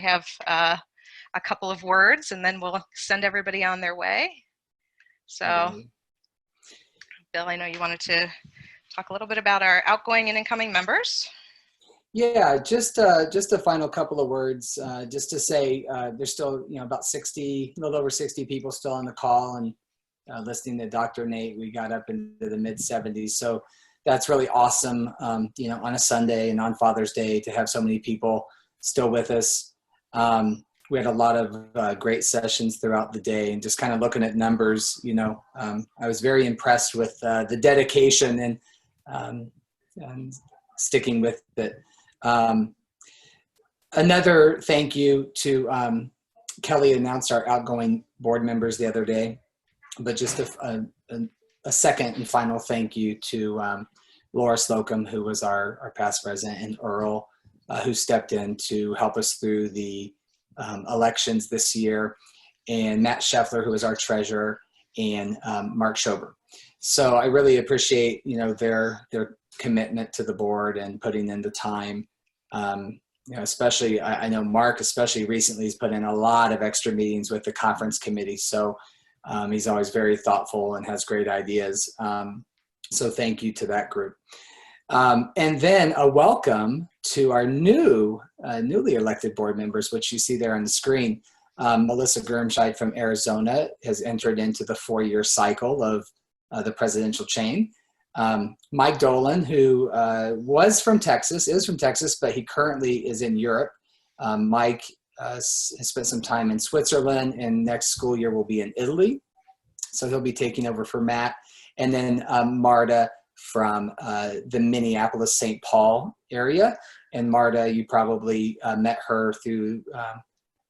have a couple of words, and then we'll send everybody on their way. So, Bill, I know you wanted to talk a little bit about our outgoing and incoming members. Yeah, just a final couple of words, just to say there's still, about 60, a little over 60 people still on the call, and listening to Dr. Nate, we got up into the mid 70s. So that's really awesome, on a Sunday and on Father's Day to have so many people still with us. We had a lot of great sessions throughout the day, and just kind of looking at numbers, I was very impressed with the dedication and sticking with it. Another thank you to Kelly announced our outgoing board members the other day, but just a second and final thank you to Laura Slocum, who was our past president, and Earl, who stepped in to help us through the elections this year, and Matt Scheffler, who is our treasurer, and Mark Schober. So I really appreciate, their commitment to the board and putting in the time. Especially, I know Mark, especially recently, has put in a lot of extra meetings with the conference committee. So he's always very thoughtful and has great ideas. So thank you to that group. And then a welcome to our newly elected board members, which you see there on the screen. Melissa Gurmscheid from Arizona has entered into the 4-year cycle of the presidential chain. Mike Dolan, who is from Texas, but he currently is in Europe. Mike has spent some time in Switzerland, and next school year will be in Italy. So he'll be taking over for Matt. And then Marta from the Minneapolis-St. Paul area. And Marta, you probably met her through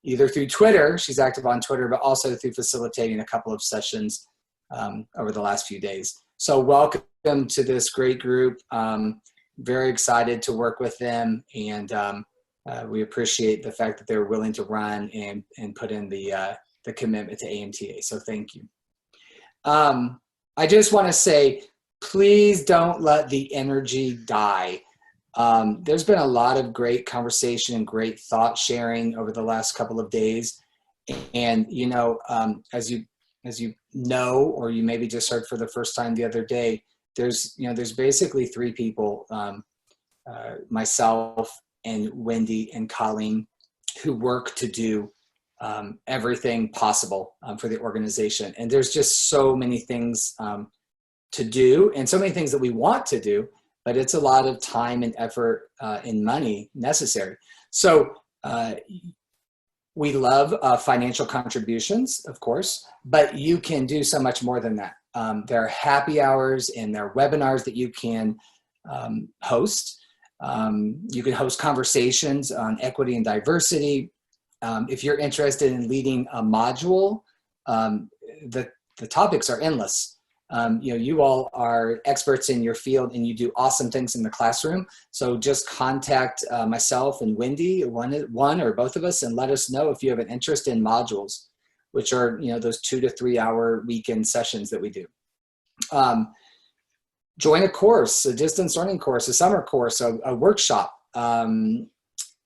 either through Twitter, she's active on Twitter, but also through facilitating a couple of sessions over the last few days. So welcome to this great group. Very excited to work with them, and we appreciate the fact that they're willing to run and put in the commitment to AMTA. So thank you. I just want to say, please don't let the energy die. There's been a lot of great conversation and great thought sharing over the last couple of days, and as you know, or you maybe just heard for the first time the other day, there's basically 3 people, myself and Wendy and Colleen, who work to do everything possible for the organization. And there's just so many things to do, and so many things that we want to do, but it's a lot of time and effort and money necessary. So we love financial contributions, of course, but you can do so much more than that. There are happy hours and there are webinars that you can host. You can host conversations on equity and diversity. If you're interested in leading a module, the topics are endless. You all are experts in your field and you do awesome things in the classroom. So just contact myself and Wendy, one or both of us, and let us know if you have an interest in modules, which are, those 2 to 3 hour weekend sessions that we do. Join a course, a distance learning course, a summer course, a workshop.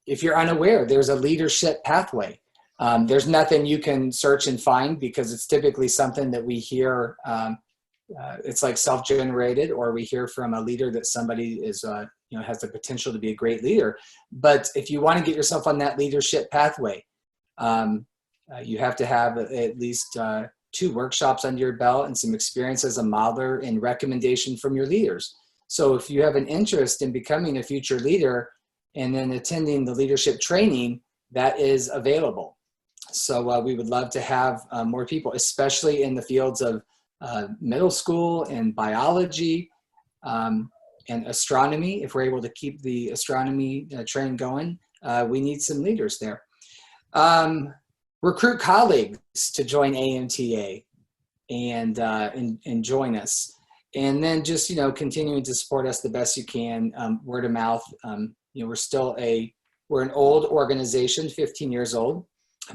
If you're unaware, there's a leadership pathway. There's nothing you can search and find because it's typically something that we hear. It's like self-generated, or we hear from a leader that somebody is, has the potential to be a great leader. But if you want to get yourself on that leadership pathway, you have to have at least 2 workshops under your belt and some experience as a modeler and recommendation from your leaders. So if you have an interest in becoming a future leader and then attending the leadership training, that is available. So we would love to have more people, especially in the fields of middle school and biology and astronomy. If we're able to keep the astronomy train going, we need some leaders there. Recruit colleagues to join AMTA and join us. And then just, continuing to support us the best you can, word of mouth. We're an old organization, 15 years old,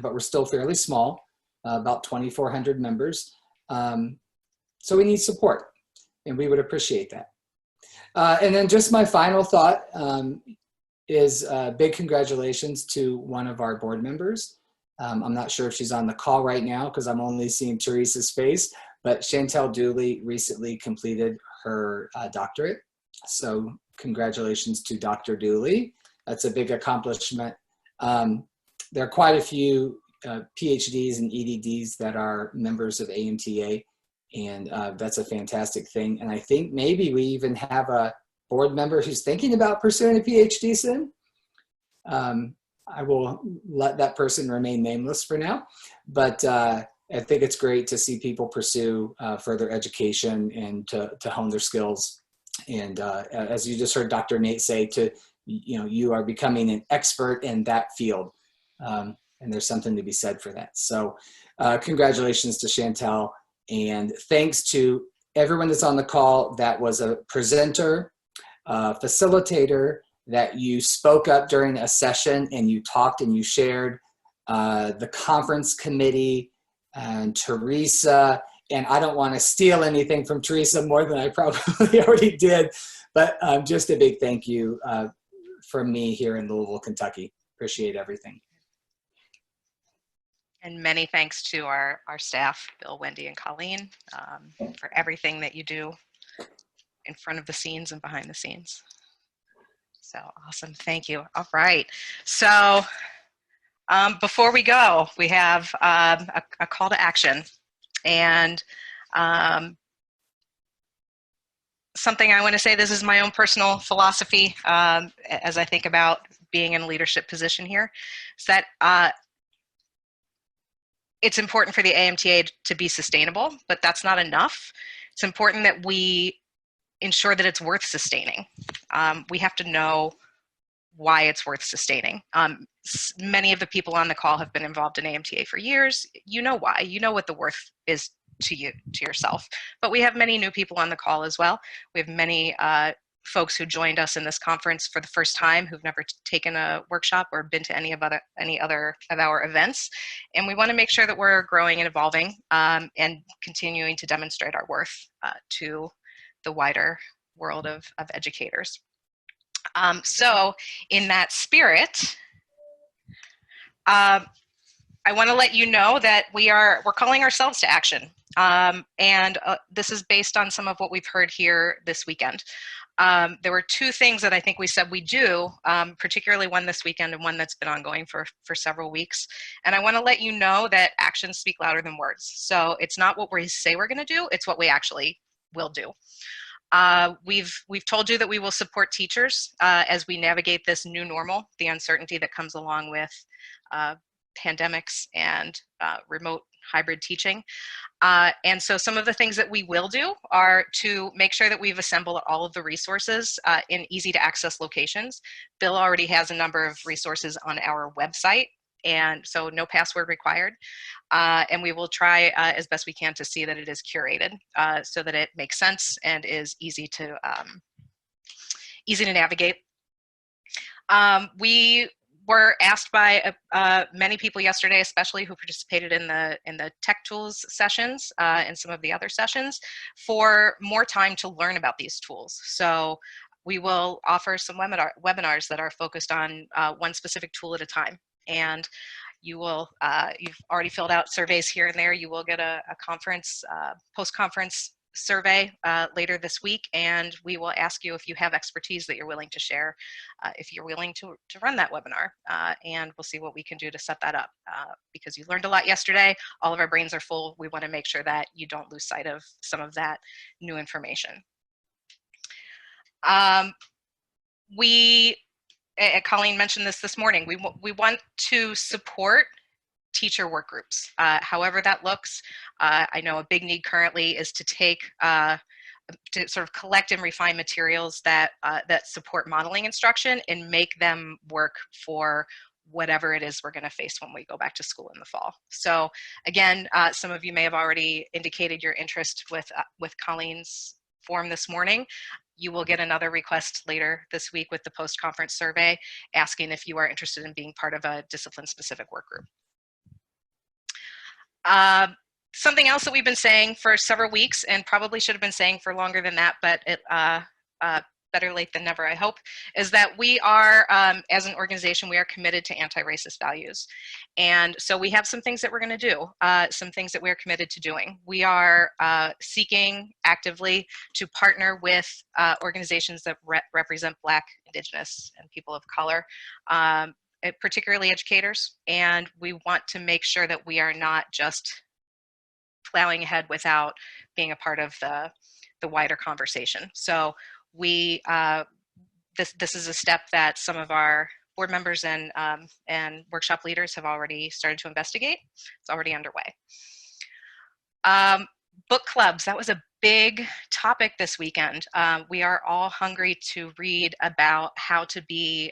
but we're still fairly small, about 2,400 members. So we need support, and we would appreciate that. And then just my final thought, is big congratulations to one of our board members. I'm not sure if she's on the call right now because I'm only seeing Teresa's face, but Chantel Dooley recently completed her doctorate. So congratulations to Dr. Dooley. That's a big accomplishment. There are quite a few PhDs and EDDs that are members of AMTA, and that's a fantastic thing. And I think maybe we even have a board member who's thinking about pursuing a PhD soon. I will let that person remain nameless for now, but I think it's great to see people pursue further education and to hone their skills. And as you just heard Dr. Nate say, you are becoming an expert in that field. And there's something to be said for that. So congratulations to Chantel, and thanks to everyone that's on the call that was a presenter, facilitator, that you spoke up during a session and you talked and you shared, the conference committee, and Teresa. And I don't want to steal anything from Teresa more than I probably already did, but just a big thank you from me here in Louisville, Kentucky. Appreciate everything. And many thanks to our staff, Bill, Wendy, and Colleen, for everything that you do in front of the scenes and behind the scenes. So awesome, thank you. All right, so before we go, we have a call to action. And something I want to say, this is my own personal philosophy as I think about being in a leadership position here, is that it's important for the AMTA to be sustainable, but that's not enough. It's important that we ensure that it's worth sustaining. We have to know why it's worth sustaining. Many of the people on the call have been involved in AMTA for years. You know why. You know what the worth is to you, to yourself. But we have many new people on the call as well. We have many folks who joined us in this conference for the first time who've never taken a workshop or been to any other of our events. And we want to make sure that we're growing and evolving and continuing to demonstrate our worth to the wider world of educators. So in that spirit, I want to let you know that we're calling ourselves to action. This is based on some of what we've heard here this weekend. There were two things that I think we said we do, particularly one this weekend and one that's been ongoing for several weeks. And I want to let you know that actions speak louder than words. So it's not what we say we're going to do, it's what we actually will do. We've told you that we will support teachers as we navigate this new normal, the uncertainty that comes along with pandemics and remote hybrid teaching. And so some of the things that we will do are to make sure that we've assembled all of the resources in easy to access locations. Bill already has a number of resources on our website, and so no password required. And we will try as best we can to see that it is curated so that it makes sense and is easy to navigate. We were asked by many people yesterday, especially who participated in the tech tools sessions and some of the other sessions, for more time to learn about these tools. So we will offer some webinars that are focused on one specific tool at a time. And you've already filled out surveys here and there. You will get a conference, post-conference survey later this week, and we will ask you if you have expertise that you're willing to share, if you're willing to run that webinar, and we'll see what we can do to set that up. Because you learned a lot yesterday, all of our brains are full. We want to make sure that you don't lose sight of some of that new information. Colleen mentioned this morning, we want to support teacher work groups, however that looks. I know a big need currently is to to sort of collect and refine materials that support modeling instruction and make them work for whatever it is we're going to face when we go back to school in the fall. So again, some of you may have already indicated your interest with Colleen's form this morning. You will get another request later this week with the post-conference survey asking if you are interested in being part of a discipline-specific work group. Something else that we've been saying for several weeks, and probably should have been saying for longer than that, but better late than never, I hope, is that we are, as an organization, we are committed to anti-racist values. And so we have some things that we're going to do, some things that we're committed to doing. We are seeking actively to partner with organizations that represent Black, Indigenous, and people of color, particularly educators. And we want to make sure that we are not just plowing ahead without being a part of the wider conversation. So we, this is a step that some of our board members and workshop leaders have already started to investigate. It's already underway. Book clubs, that was a big topic this weekend. We are all hungry to read about how to be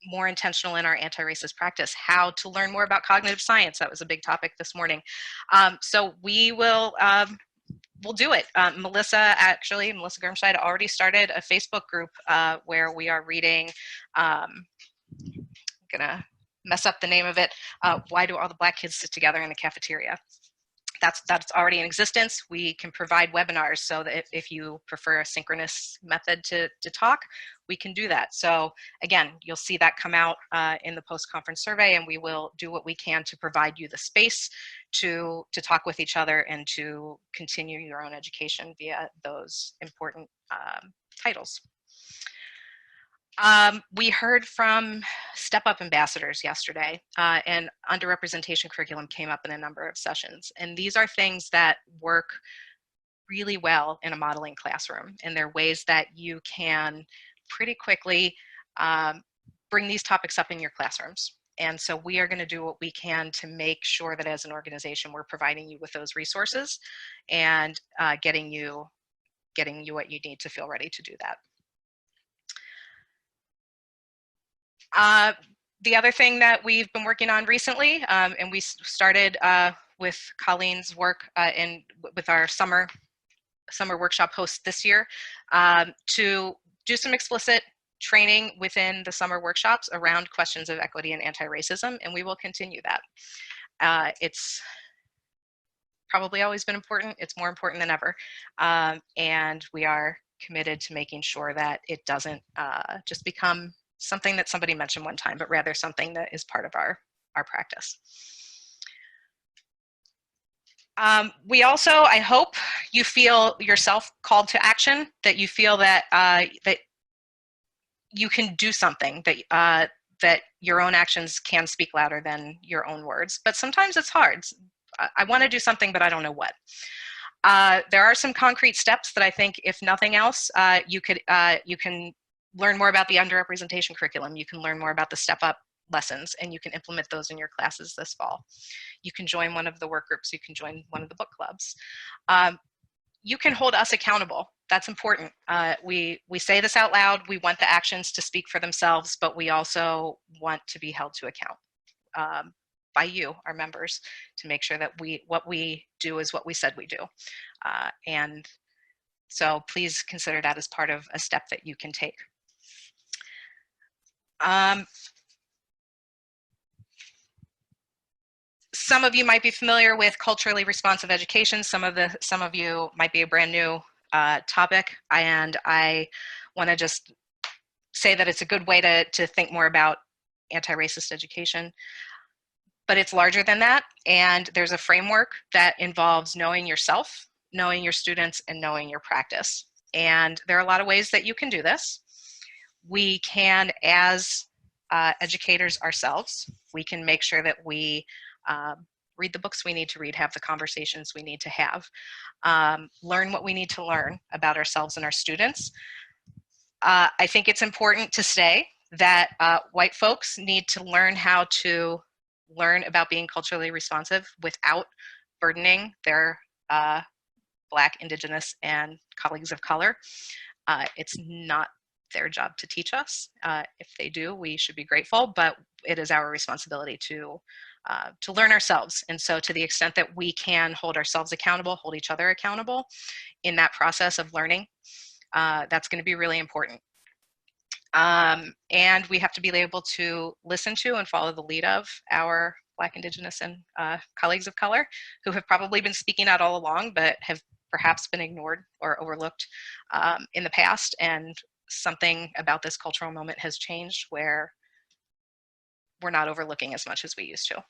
more intentional in our anti-racist practice, how to learn more about cognitive science. That was a big topic this morning. So we will, we'll do it. Melissa Germscheid already started a Facebook group where we are reading, I'm gonna mess up the name of it, Why Do All the Black Kids Sit Together in the Cafeteria? That's already in existence. We can provide webinars so that if you prefer a synchronous method to talk, we can do that. So again, you'll see that come out in the post-conference survey, and we will do what we can to provide you the space to talk with each other and to continue your own education via those important titles. We heard from Step Up ambassadors yesterday, and underrepresentation curriculum came up in a number of sessions. And these are things that work really well in a modeling classroom. And they're ways that you can pretty quickly bring these topics up in your classrooms. And so we are going to do what we can to make sure that as an organization, we're providing you with those resources and getting you what you need to feel ready to do that. The other thing that we've been working on recently, and we started with Colleen's work with our summer workshop hosts this year, to do some explicit training within the summer workshops around questions of equity and anti-racism, and we will continue that. It's probably always been important. It's more important than ever, and we are committed to making sure that it doesn't just become something that somebody mentioned one time, but rather something that is part of our practice. We also, I hope you feel yourself called to action, that you feel that that you can do something, that that your own actions can speak louder than your own words. But sometimes it's hard. I want to do something, but I don't know what. There are some concrete steps that I think, if nothing else, you can learn more about the underrepresentation curriculum. You can learn more about the Step Up lessons, and you can implement those in your classes this fall. You can join one of the work groups. You can join one of the book clubs. You can hold us accountable. That's important. We say this out loud. We want the actions to speak for themselves, but we also want to be held to account by you, our members, to make sure that what we do is what we said we do. And so please consider that as part of a step that you can take. Some of you might be familiar with culturally responsive education. Some of you might be a brand new topic, and I want to just say that it's a good way to think more about anti-racist education. But it's larger than that, and there's a framework that involves knowing yourself, knowing your students, and knowing your practice. And there are a lot of ways that you can do this. We can, as educators ourselves, we can make sure that we read the books we need to read, have the conversations we need to have, learn what we need to learn about ourselves and our students. I think it's important to say that white folks need to learn how to learn about being culturally responsive without burdening their Black, Indigenous, and colleagues of color. It's not their job to teach us. If they do, we should be grateful, but it is our responsibility to learn ourselves. And so to the extent that we can hold ourselves accountable, hold each other accountable in that process of learning, that's going to be really important. And we have to be able to listen to and follow the lead of our Black, Indigenous, and colleagues of color who have probably been speaking out all along, but have perhaps been ignored or overlooked in the past, and something about this cultural moment has changed where we're not overlooking as much as we used to.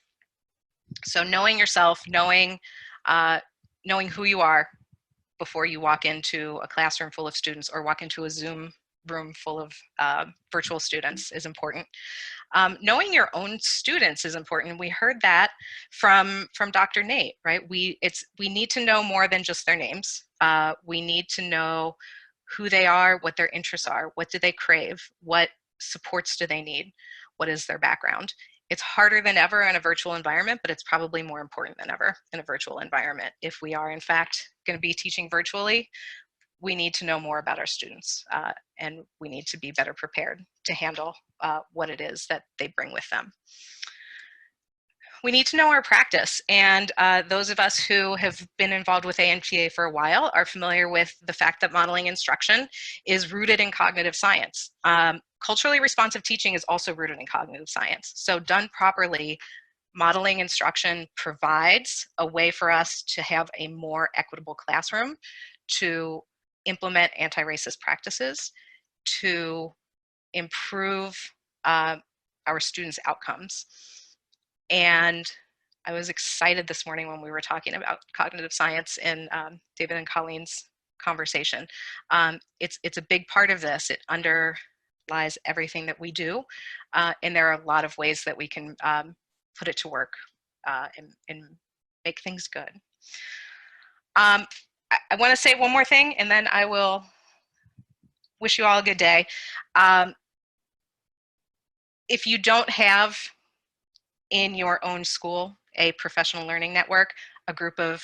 So knowing yourself, knowing who you are before you walk into a classroom full of students or walk into a Zoom room full of virtual students is important. Knowing your own students is important. We heard that from Dr. Nate, right? We need to know more than just their names. We need to know who they are, what their interests are, what do they crave, what supports do they need, what is their background. It's harder than ever in a virtual environment, but it's probably more important than ever in a virtual environment. If we are in fact going to be teaching virtually, we need to know more about our students, and we need to be better prepared to handle what it is that they bring with them. We need to know our practice, and those of us who have been involved with AMTA for a while are familiar with the fact that modeling instruction is rooted in cognitive science. Culturally responsive teaching is also rooted in cognitive science. So done properly, modeling instruction provides a way for us to have a more equitable classroom, to implement anti-racist practices, to improve our students' outcomes. And I was excited this morning when we were talking about cognitive science in David and Colleen's conversation. It's a big part of this. It underlies everything that we do, and there are a lot of ways that we can put it to work and make things good. I want to say one more thing, and then I will wish you all a good day. If you don't have in your own school a professional learning network, a group of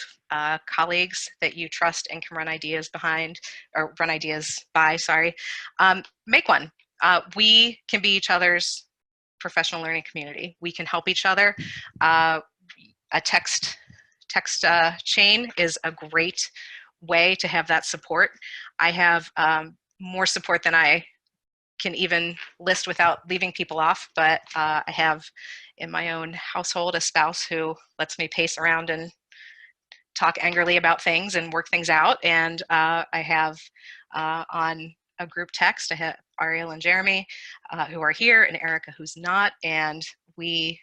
colleagues that you trust and can run ideas behind, or run ideas by, sorry, make one. We can be each other's professional learning community. We can help each other. A text chain is a great way to have that support. I have more support than I can even list without leaving people off, but I have in my own household a spouse who lets me pace around and talk angrily about things and work things out. And I have on a group text, I have Ariel and Jeremy who are here, and Erica who's not, and we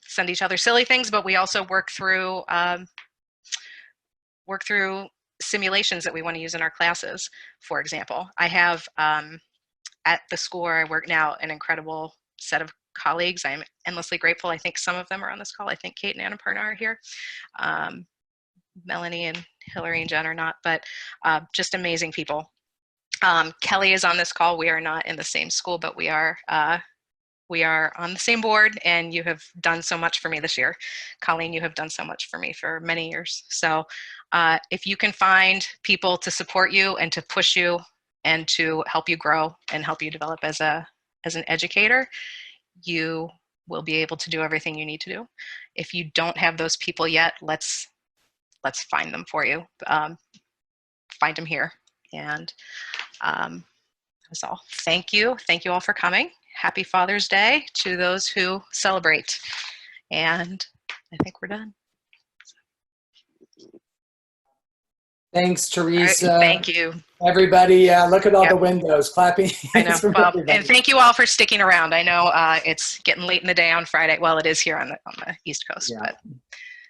send each other silly things, but we also work through simulations that we want to use in our classes. For example, I have at the school where I work now an incredible set of colleagues. I'm endlessly grateful. I think some of them are on this call. I think Kate and Annapurna are here. Melanie and Hillary and Jen are not, but just amazing people. Kelly is on this call. We are not in the same school, but we are on the same board, and you have done so much for me this year. Colleen, you have done so much for me for many years. So if you can find people to support you and to push you and to help you grow and help you develop as an educator, you will be able to do everything you need to do. If you don't have those people yet, let's find them for you. Find them here. And that's all. Thank you all for coming. Happy Father's Day to those who celebrate. And I think we're done. Thanks, Teresa. Right, thank you. Everybody, look at all the windows clapping. I know. Well, and thank you all for sticking around. I know it's getting late in the day on Friday. Well, it is here on the East Coast, but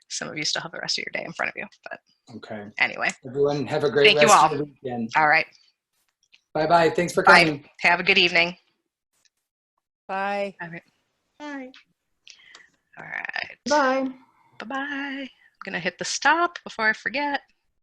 some of you still have the rest of your day in front of you. But okay. Anyway. Everyone, have a great rest of your weekend. All right. Bye-bye. Thanks for coming. Bye. Have a good evening. Bye. All right. Bye. All right. Bye. Bye-bye. I'm going to hit the stop before I forget.